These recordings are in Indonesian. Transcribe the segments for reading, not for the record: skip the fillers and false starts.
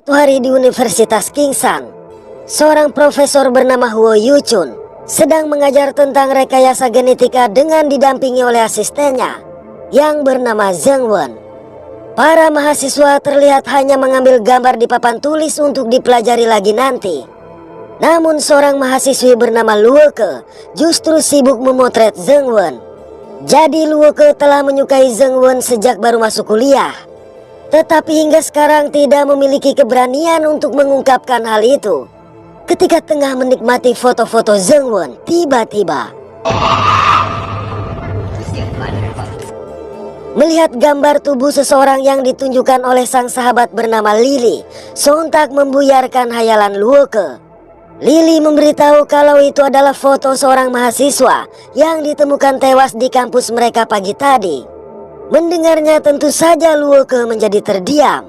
Suatu hari di Universitas Kingshan, seorang profesor bernama Huo Yuchun sedang mengajar tentang rekayasa genetika dengan didampingi oleh asistennya yang bernama Zheng Wen. Para mahasiswa terlihat hanya mengambil gambar di papan tulis untuk dipelajari lagi nanti. Namun seorang mahasiswi bernama Luoke justru sibuk memotret Zheng Wen. Jadi Luoke telah menyukai Zheng Wen sejak baru masuk kuliah, tetapi hingga sekarang tidak memiliki keberanian untuk mengungkapkan hal itu. Ketika tengah menikmati foto-foto Zheng Wen, tiba-tiba melihat gambar tubuh seseorang yang ditunjukkan oleh sang sahabat bernama Lily sontak membuyarkan hayalan Luoke. Lily memberitahu kalau itu adalah foto seorang mahasiswa yang ditemukan tewas di kampus mereka pagi tadi. Mendengarnya tentu saja Luoke menjadi terdiam.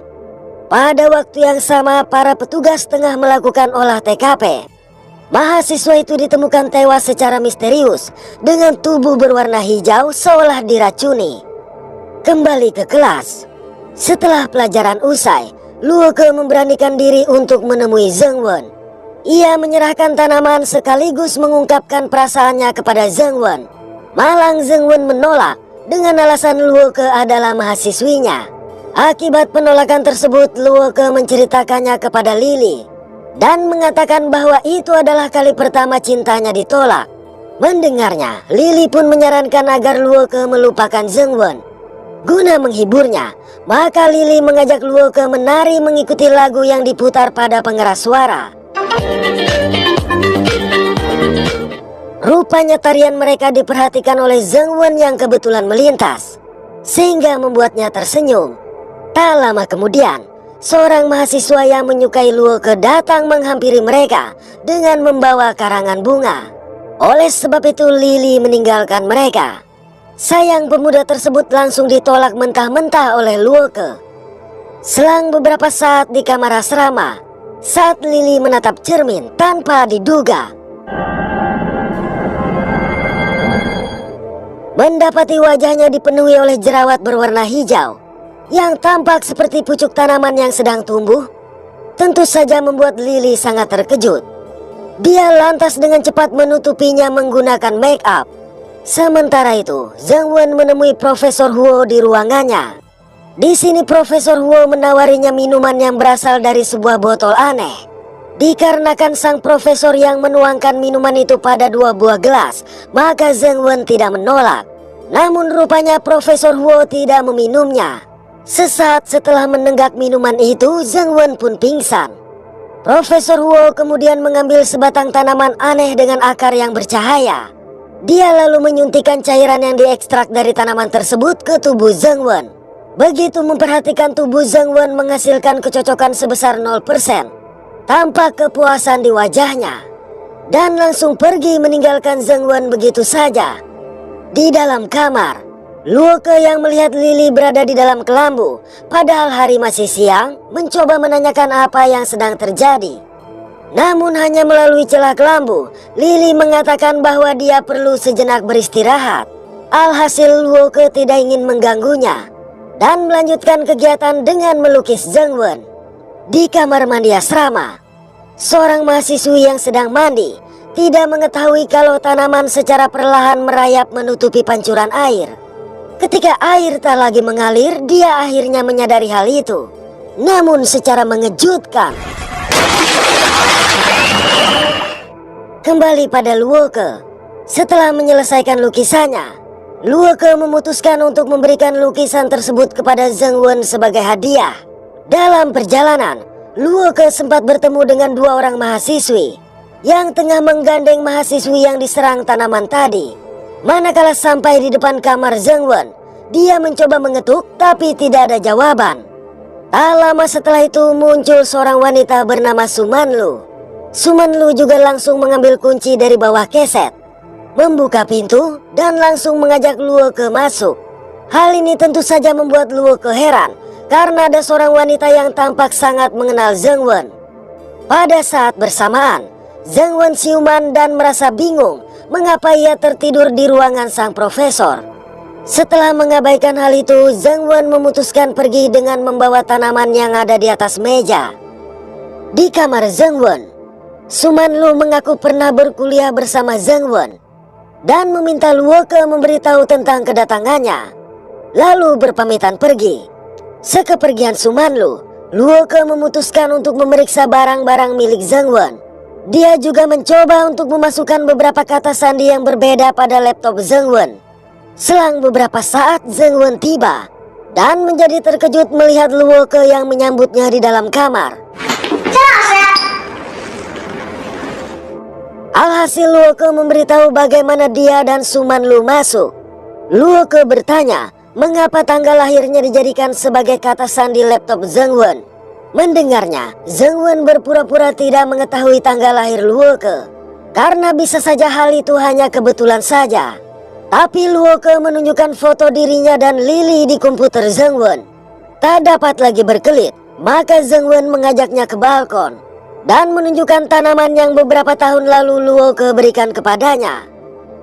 Pada waktu yang sama para petugas tengah melakukan olah TKP. Mahasiswa itu ditemukan tewas secara misterius dengan tubuh berwarna hijau seolah diracuni. Kembali ke kelas. Setelah pelajaran usai, Luoke memberanikan diri untuk menemui Zheng Wen. Ia menyerahkan tanaman sekaligus mengungkapkan perasaannya kepada Zheng Wen. Malang Zheng Wen menolak dengan alasan Luoke adalah mahasiswinya. Akibat penolakan tersebut, Luoke menceritakannya kepada Lily dan mengatakan bahwa itu adalah kali pertama cintanya ditolak. Mendengarnya, Lily pun menyarankan agar Luoke melupakan Zheng Wen. Guna menghiburnya, maka Lily mengajak Luoke menari mengikuti lagu yang diputar pada pengeras suara. Rupanya tarian mereka diperhatikan oleh Zheng Wen yang kebetulan melintas, sehingga membuatnya tersenyum. Tak lama kemudian, seorang mahasiswa yang menyukai Luoke datang menghampiri mereka dengan membawa karangan bunga. Oleh sebab itu Lily meninggalkan mereka. Sayang, pemuda tersebut langsung ditolak mentah-mentah oleh Luoke. Selang beberapa saat di kamar asrama, saat Lily menatap cermin tanpa diduga, mendapati wajahnya dipenuhi oleh jerawat berwarna hijau yang tampak seperti pucuk tanaman yang sedang tumbuh. Tentu saja membuat Lily sangat terkejut. Dia lantas dengan cepat menutupinya menggunakan make up. Sementara itu, Zheng Wen menemui Profesor Huo di ruangannya. Di sini Profesor Huo menawarinya minuman yang berasal dari sebuah botol aneh. Dikarenakan sang profesor yang menuangkan minuman itu pada 2 buah gelas, maka Zheng Wen tidak menolak. Namun rupanya Profesor Huo tidak meminumnya. Sesaat setelah menenggak minuman itu, Zheng Wen pun pingsan. Profesor Huo kemudian mengambil sebatang tanaman aneh dengan akar yang bercahaya. Dia lalu menyuntikkan cairan yang diekstrak dari tanaman tersebut ke tubuh Zheng Wen. Begitu memperhatikan tubuh Zheng Wen menghasilkan kecocokan sebesar 0%. Tampak kepuasan di wajahnya, dan langsung pergi meninggalkan Zheng Wen begitu saja. Di dalam kamar, Luoke yang melihat Lily berada di dalam kelambu, padahal hari masih siang, mencoba menanyakan apa yang sedang terjadi. Namun hanya melalui celah kelambu, Lily mengatakan bahwa dia perlu sejenak beristirahat. Alhasil Luoke tidak ingin mengganggunya dan melanjutkan kegiatan dengan melukis Zheng Wen. Di kamar mandi asrama, seorang mahasiswi yang sedang mandi tidak mengetahui kalau tanaman secara perlahan merayap menutupi pancuran air. Ketika air tak lagi mengalir, dia akhirnya menyadari hal itu. Namun secara mengejutkan, kembali pada Luoke. Setelah menyelesaikan lukisannya, Luoke memutuskan untuk memberikan lukisan tersebut kepada Zheng Wen sebagai hadiah. Dalam perjalanan, Luoke sempat bertemu dengan 2 orang mahasiswi yang tengah menggandeng mahasiswi yang diserang tanaman tadi. Manakala sampai di depan kamar Zheng Wen, dia mencoba mengetuk tapi tidak ada jawaban. Tak lama setelah itu muncul seorang wanita bernama Sumanlu. Sumanlu juga langsung mengambil kunci dari bawah keset, membuka pintu dan langsung mengajak Luoke masuk. Hal ini tentu saja membuat Luoke heran karena ada seorang wanita yang tampak sangat mengenal Zheng Wen. Pada saat bersamaan, Zheng Wen siuman dan merasa bingung mengapa ia tertidur di ruangan sang profesor. Setelah mengabaikan hal itu, Zheng Wen memutuskan pergi dengan membawa tanaman yang ada di atas meja. Di kamar Zheng Wen, Suman Lu mengaku pernah berkuliah bersama Zheng Wen dan meminta Luoke memberitahu tentang kedatangannya, lalu berpamitan pergi. Sekepergian Suman Lu, Luoke memutuskan untuk memeriksa barang-barang milik Zheng Wen. Dia juga mencoba untuk memasukkan beberapa kata sandi yang berbeda pada laptop Zheng Wen. Selang beberapa saat Zheng Wen tiba dan menjadi terkejut melihat Luoke yang menyambutnya di dalam kamar. Alhasil Luoke memberitahu bagaimana dia dan Suman Lu masuk. Luoke bertanya mengapa tanggal lahirnya dijadikan sebagai kata sandi laptop Zheng Wen. Mendengarnya, Zheng Wen berpura-pura tidak mengetahui tanggal lahir Luoke, karena bisa saja hal itu hanya kebetulan saja. Tapi Luoke menunjukkan foto dirinya dan Lily di komputer Zheng Wen. Tak dapat lagi berkelit, maka Zheng Wen mengajaknya ke balkon dan menunjukkan tanaman yang beberapa tahun lalu Luoke berikan kepadanya.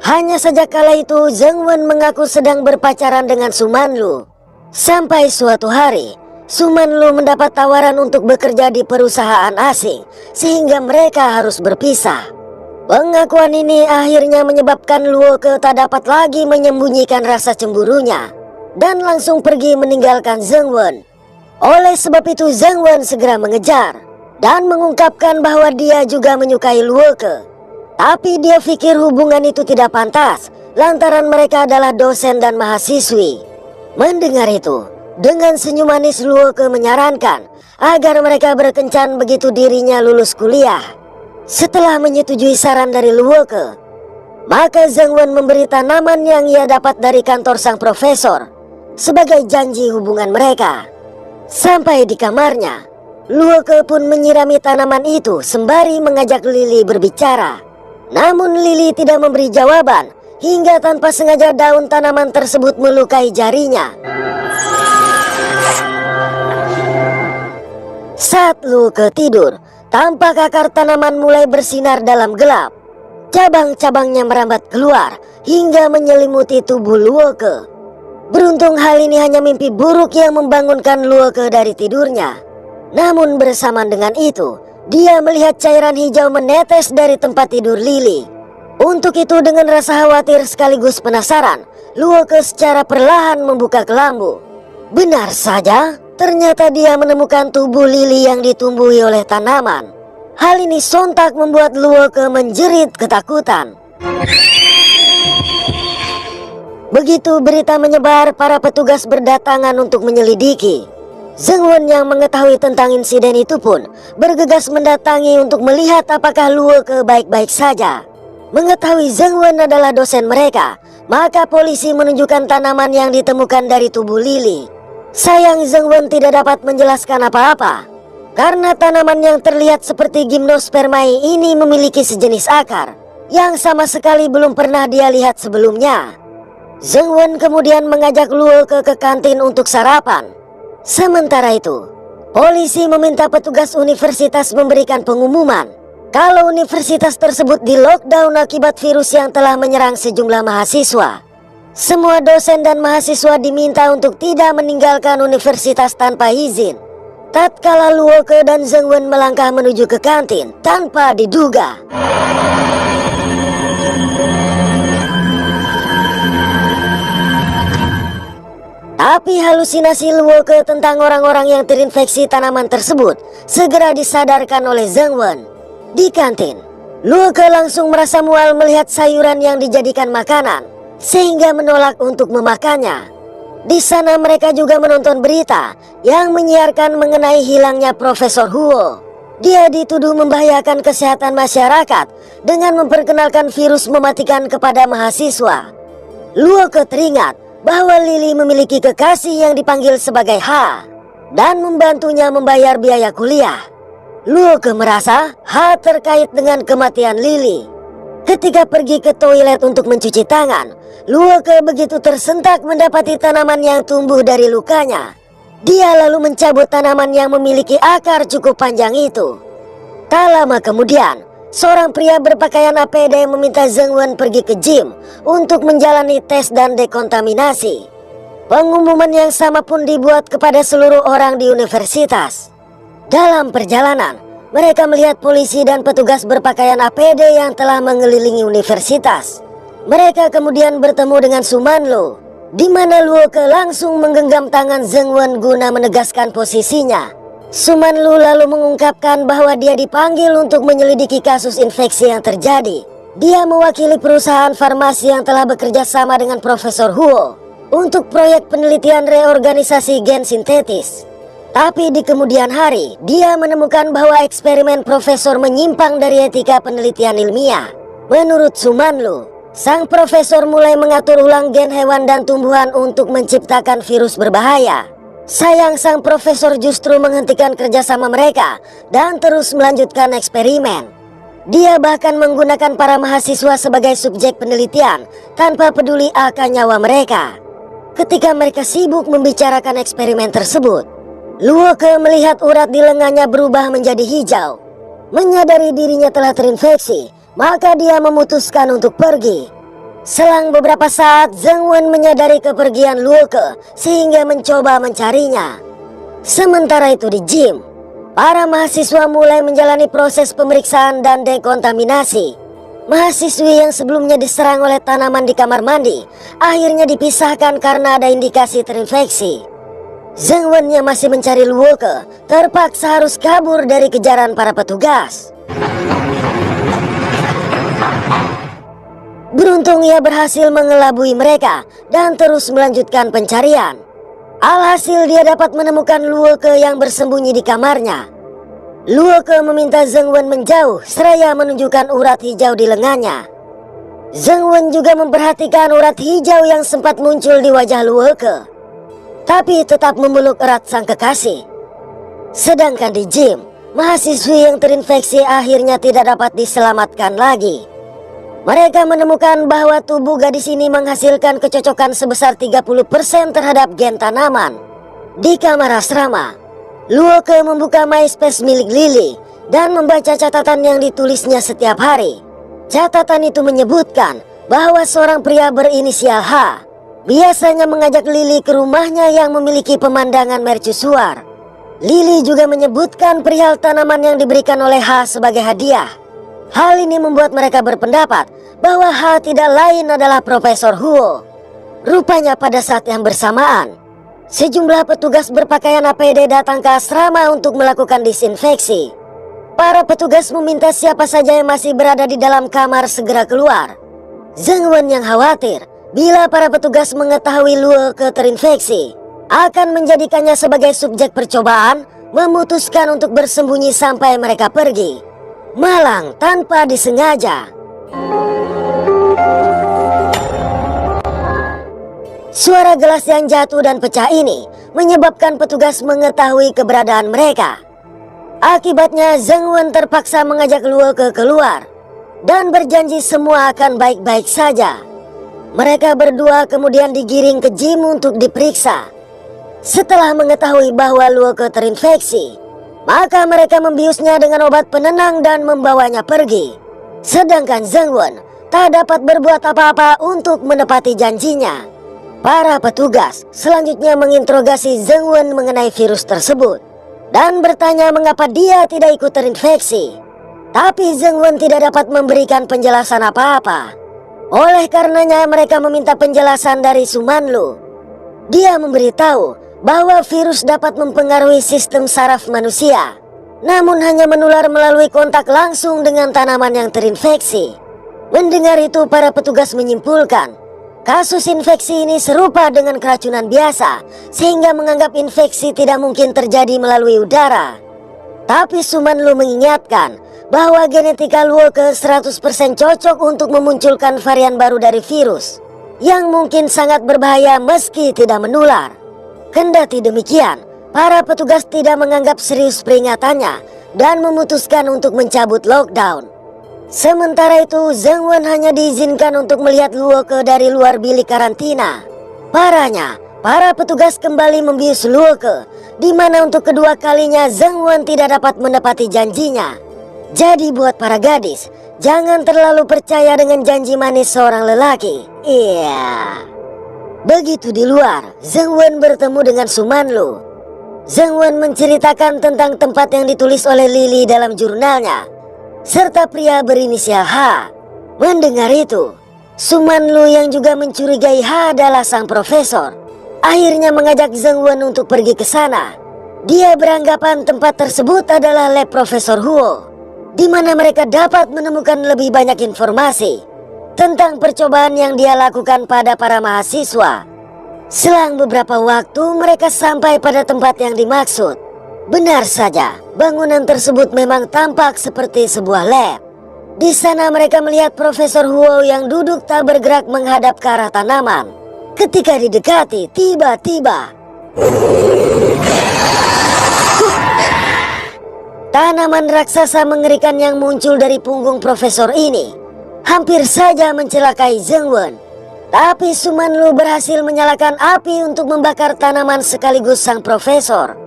Hanya saja kala itu Zheng Wen mengaku sedang berpacaran dengan Suman Lu. Sampai suatu hari, Suman Lu mendapat tawaran untuk bekerja di perusahaan asing, sehingga mereka harus berpisah. Pengakuan ini akhirnya menyebabkan Luoke tak dapat lagi menyembunyikan rasa cemburunya dan langsung pergi meninggalkan Zheng Wen. Oleh sebab itu Zheng Wen segera mengejar dan mengungkapkan bahwa dia juga menyukai Luoke. Tapi dia pikir hubungan itu tidak pantas lantaran mereka adalah dosen dan mahasiswi. Mendengar itu, dengan senyum manis Luoke menyarankan agar mereka berkencan begitu dirinya lulus kuliah. Setelah menyetujui saran dari Luoke, maka Zheng Wen memberi tanaman yang ia dapat dari kantor sang profesor sebagai janji hubungan mereka. Sampai di kamarnya, Luoke pun menyirami tanaman itu sembari mengajak Lily berbicara. Namun Lily tidak memberi jawaban hingga tanpa sengaja daun tanaman tersebut melukai jarinya. Saat Luoke tidur, tampak akar tanaman mulai bersinar dalam gelap. Cabang-cabangnya merambat keluar hingga menyelimuti tubuh Luoke. Beruntung hal ini hanya mimpi buruk yang membangunkan Luoke dari tidurnya. Namun bersamaan dengan itu, dia melihat cairan hijau menetes dari tempat tidur Lily. Untuk itu dengan rasa khawatir sekaligus penasaran, Luoke secara perlahan membuka kelambu. Benar saja, ternyata dia menemukan tubuh Lily yang ditumbuhi oleh tanaman. Hal ini sontak membuat Luoke menjerit ketakutan. Begitu berita menyebar, para petugas berdatangan untuk menyelidiki. Zheng Wen yang mengetahui tentang insiden itu pun bergegas mendatangi untuk melihat apakah Luoke baik-baik saja. Mengetahui Zheng Wen adalah dosen mereka, maka polisi menunjukkan tanaman yang ditemukan dari tubuh Lily. Sayang Zheng Wen tidak dapat menjelaskan apa-apa, karena tanaman yang terlihat seperti gymnospermae ini memiliki sejenis akar yang sama sekali belum pernah dia lihat sebelumnya. Zheng Wen kemudian mengajak Luoke ke kantin untuk sarapan. Sementara itu, polisi meminta petugas universitas memberikan pengumuman kalau universitas tersebut di lockdown akibat virus yang telah menyerang sejumlah mahasiswa. Semua dosen dan mahasiswa diminta untuk tidak meninggalkan universitas tanpa izin. Tatkala Luoke dan Zheng Wen melangkah menuju ke kantin tanpa diduga, tapi halusinasi Luoke tentang orang-orang yang terinfeksi tanaman tersebut segera disadarkan oleh Zheng Wen. Di kantin, Luoke langsung merasa mual melihat sayuran yang dijadikan makanan, sehingga menolak untuk memakannya. Di sana mereka juga menonton berita yang menyiarkan mengenai hilangnya Profesor Huo. Dia dituduh membahayakan kesehatan masyarakat dengan memperkenalkan virus mematikan kepada mahasiswa. Luoke teringat bahwa Lily memiliki kekasih yang dipanggil sebagai H dan membantunya membayar biaya kuliah. Luoke merasa H terkait dengan kematian Lily. Ketika pergi ke toilet untuk mencuci tangan, Luoke begitu tersentak mendapati tanaman yang tumbuh dari lukanya. Dia lalu mencabut tanaman yang memiliki akar cukup panjang itu. Tak lama kemudian, seorang pria berpakaian APD meminta Zheng Wen pergi ke gym untuk menjalani tes dan dekontaminasi. Pengumuman yang sama pun dibuat kepada seluruh orang di universitas. Dalam perjalanan, Mereka melihat polisi dan petugas berpakaian APD yang telah mengelilingi universitas. Mereka kemudian bertemu dengan Sumanlu, di mana Luoke langsung menggenggam tangan Zheng Wen guna menegaskan posisinya. Sumanlu lalu mengungkapkan bahwa dia dipanggil untuk menyelidiki kasus infeksi yang terjadi. Dia mewakili perusahaan farmasi yang telah bekerja sama dengan Profesor Huo untuk proyek penelitian reorganisasi gen sintetis. Tapi di kemudian hari, dia menemukan bahwa eksperimen profesor menyimpang dari etika penelitian ilmiah. Menurut Sumanlu, sang profesor mulai mengatur ulang gen hewan dan tumbuhan untuk menciptakan virus berbahaya. Sayang, sang profesor justru menghentikan kerjasama mereka dan terus melanjutkan eksperimen. Dia bahkan menggunakan para mahasiswa sebagai subjek penelitian tanpa peduli akan nyawa mereka. Ketika mereka sibuk membicarakan eksperimen tersebut, Luoke melihat urat di lengannya berubah menjadi hijau. Menyadari dirinya telah terinfeksi, maka dia memutuskan untuk pergi. Selang beberapa saat, Zheng Wen menyadari kepergian Luoke sehingga mencoba mencarinya. Sementara itu di gym, para mahasiswa mulai menjalani proses pemeriksaan dan dekontaminasi. Mahasiswi yang sebelumnya diserang oleh tanaman di kamar mandi akhirnya dipisahkan karena ada indikasi terinfeksi. Zheng Wen yang masih mencari Luoke terpaksa harus kabur dari kejaran para petugas. Beruntung ia berhasil mengelabui mereka dan terus melanjutkan pencarian. Alhasil dia dapat menemukan Luoke yang bersembunyi di kamarnya. Luoke meminta Zheng Wen menjauh seraya menunjukkan urat hijau di lengannya. Zheng Wen juga memperhatikan urat hijau yang sempat muncul di wajah Luoke, tapi tetap memeluk erat sang kekasih. Sedangkan di gym, mahasiswi yang terinfeksi akhirnya tidak dapat diselamatkan lagi. Mereka menemukan bahwa tubuh gadis ini menghasilkan kecocokan sebesar 30% terhadap gen tanaman. Di kamar asrama, Luoke membuka MySpace milik Lily dan membaca catatan yang ditulisnya setiap hari. Catatan itu menyebutkan bahwa seorang pria berinisial H biasanya mengajak Lily ke rumahnya yang memiliki pemandangan mercusuar. Lily juga menyebutkan perihal tanaman yang diberikan oleh H sebagai hadiah. Hal ini membuat mereka berpendapat bahwa H tidak lain adalah Profesor Huo. Rupanya pada saat yang bersamaan, sejumlah petugas berpakaian APD datang ke asrama untuk melakukan disinfeksi. Para petugas meminta siapa saja yang masih berada di dalam kamar segera keluar. Zheng Wen yang khawatir bila para petugas mengetahui Luoke terinfeksi akan menjadikannya sebagai subjek percobaan, memutuskan untuk bersembunyi sampai mereka pergi, malang tanpa disengaja. Suara gelas yang jatuh dan pecah ini menyebabkan petugas mengetahui keberadaan mereka. Akibatnya Zheng Wen terpaksa mengajak Luoke keluar dan berjanji semua akan baik-baik saja. Mereka berdua kemudian digiring ke gym untuk diperiksa. Setelah mengetahui bahwa Luoke terinfeksi, maka mereka membiusnya dengan obat penenang dan membawanya pergi. Sedangkan Zheng Wen tak dapat berbuat apa-apa untuk menepati janjinya. Para petugas selanjutnya menginterogasi Zheng Wen mengenai virus tersebut dan bertanya mengapa dia tidak ikut terinfeksi. Tapi Zheng Wen tidak dapat memberikan penjelasan apa-apa. Oleh karenanya mereka meminta penjelasan dari Sumanlu. Dia memberitahu bahwa virus dapat mempengaruhi sistem saraf manusia, namun hanya menular melalui kontak langsung dengan tanaman yang terinfeksi. Mendengar itu, para petugas menyimpulkan kasus infeksi ini serupa dengan keracunan biasa, sehingga menganggap infeksi tidak mungkin terjadi melalui udara. Tapi Sumanlu mengingatkan bahwa genetika Luoke 100% cocok untuk memunculkan varian baru dari virus yang mungkin sangat berbahaya meski tidak menular. Kendati demikian, para petugas tidak menganggap serius peringatannya dan memutuskan untuk mencabut lockdown. Sementara itu, Zheng Wen hanya diizinkan untuk melihat Luoke dari luar bilik karantina. Parahnya, para petugas kembali membius Luoke, di mana untuk kedua kalinya Zheng Wen tidak dapat menepati janjinya. Jadi buat para gadis, jangan terlalu percaya dengan janji manis seorang lelaki. Iya. Begitu di luar, Zheng Wen bertemu dengan Sumanlu. Zheng Wen menceritakan tentang tempat yang ditulis oleh Lily dalam jurnalnya, serta pria berinisial H. Mendengar itu, Suman Lu yang juga mencurigai H adalah sang profesor, akhirnya mengajak Zheng Wen untuk pergi ke sana. Dia beranggapan tempat tersebut adalah lab Profesor Huo, di mana mereka dapat menemukan lebih banyak informasi tentang percobaan yang dia lakukan pada para mahasiswa. Selang beberapa waktu mereka sampai pada tempat yang dimaksud. Benar saja, bangunan tersebut memang tampak seperti sebuah lab. Di sana mereka melihat Profesor Huo yang duduk tak bergerak menghadap ke arah tanaman. Ketika didekati, tiba-tiba tanaman raksasa mengerikan yang muncul dari punggung profesor ini hampir saja mencelakai Zheng Wen. Tapi Suman Lu berhasil menyalakan api untuk membakar tanaman sekaligus sang profesor.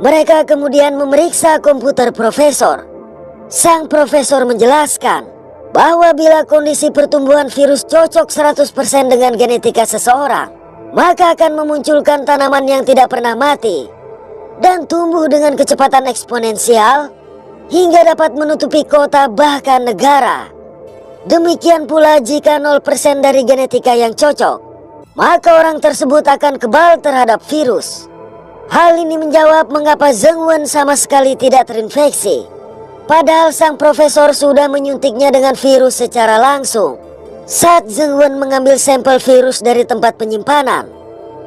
Mereka kemudian memeriksa komputer profesor. Sang profesor menjelaskan bahwa bila kondisi pertumbuhan virus cocok 100% dengan genetika seseorang, maka akan memunculkan tanaman yang tidak pernah mati dan tumbuh dengan kecepatan eksponensial hingga dapat menutupi kota bahkan negara. Demikian pula jika 0% dari genetika yang cocok, maka orang tersebut akan kebal terhadap virus. Hal ini menjawab mengapa Zheng Wen sama sekali tidak terinfeksi, padahal sang profesor sudah menyuntiknya dengan virus secara langsung saat Zheng Wen mengambil sampel virus dari tempat penyimpanan.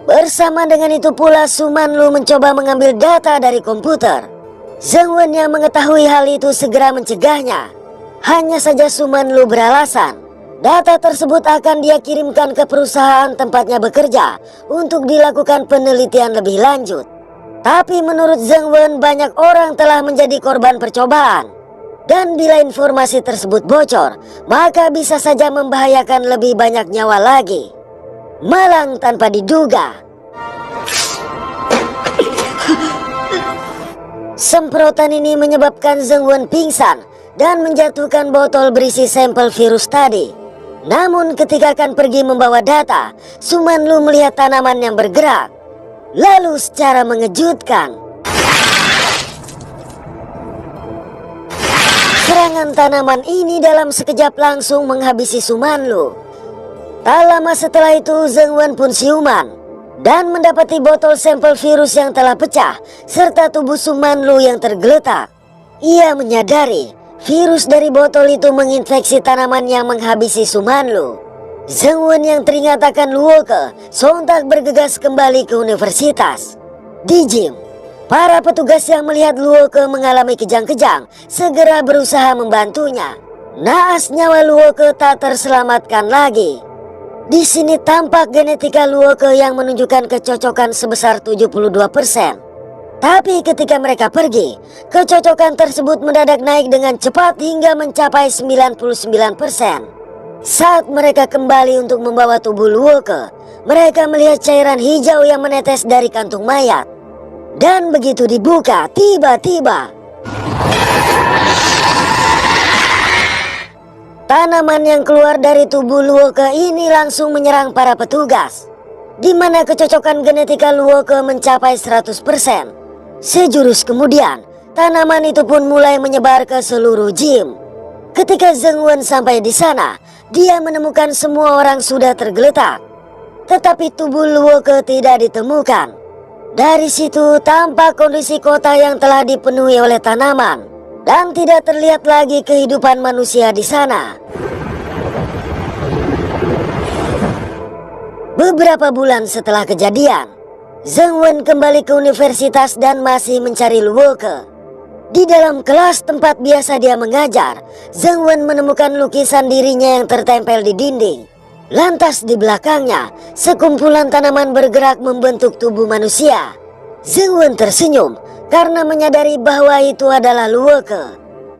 Bersama dengan itu pula Suman Lu mencoba mengambil data dari komputer. Zheng Wen yang mengetahui hal itu segera mencegahnya. Hanya saja Suman Lu beralasan data tersebut akan dia kirimkan ke perusahaan tempatnya bekerja untuk dilakukan penelitian lebih lanjut. Tapi menurut Zheng Wen banyak orang telah menjadi korban percobaan. Dan bila informasi tersebut bocor, maka bisa saja membahayakan lebih banyak nyawa lagi. Malang tanpa diduga, semprotan ini menyebabkan Zheng Wen pingsan dan menjatuhkan botol berisi sampel virus tadi. Namun ketika akan pergi membawa data, Suman Lu melihat tanaman yang bergerak. Lalu secara mengejutkan, serangan tanaman ini dalam sekejap langsung menghabisi Suman Lu. Tak lama setelah itu Zheng Wen pun siuman dan mendapati botol sampel virus yang telah pecah serta tubuh Suman Lu yang tergeletak. Ia menyadari virus dari botol itu menginfeksi tanaman yang menghabisi Suman Lu. Zheng Wen yang teringat akan Luoke sontak bergegas kembali ke universitas. Di gym, para petugas yang melihat Luoke mengalami kejang-kejang segera berusaha membantunya. Naas nyawa Luoke tak terselamatkan lagi. Di sini tampak genetika Luoke yang menunjukkan kecocokan sebesar 72%. Tapi ketika mereka pergi, kecocokan tersebut mendadak naik dengan cepat hingga mencapai 99%. Saat mereka kembali untuk membawa tubuh Luoke, mereka melihat cairan hijau yang menetes dari kantung mayat. Dan begitu dibuka, tiba-tiba tanaman yang keluar dari tubuh Luoke ini langsung menyerang para petugas, di mana kecocokan genetika Luoke mencapai 100%. Sejurus kemudian, tanaman itu pun mulai menyebar ke seluruh gym. Ketika Zheng Wen sampai di sana, dia menemukan semua orang sudah tergeletak, tetapi tubuh Luoke tidak ditemukan. Dari situ tampak kondisi kota yang telah dipenuhi oleh tanaman dan tidak terlihat lagi kehidupan manusia di sana. Beberapa bulan setelah kejadian, Zheng Wen kembali ke universitas dan masih mencari Luoke. Di dalam kelas tempat biasa dia mengajar, Zheng Wen menemukan lukisan dirinya yang tertempel di dinding. Lantas di belakangnya, sekumpulan tanaman bergerak membentuk tubuh manusia. Zheng Wen tersenyum karena menyadari bahwa itu adalah Luoke.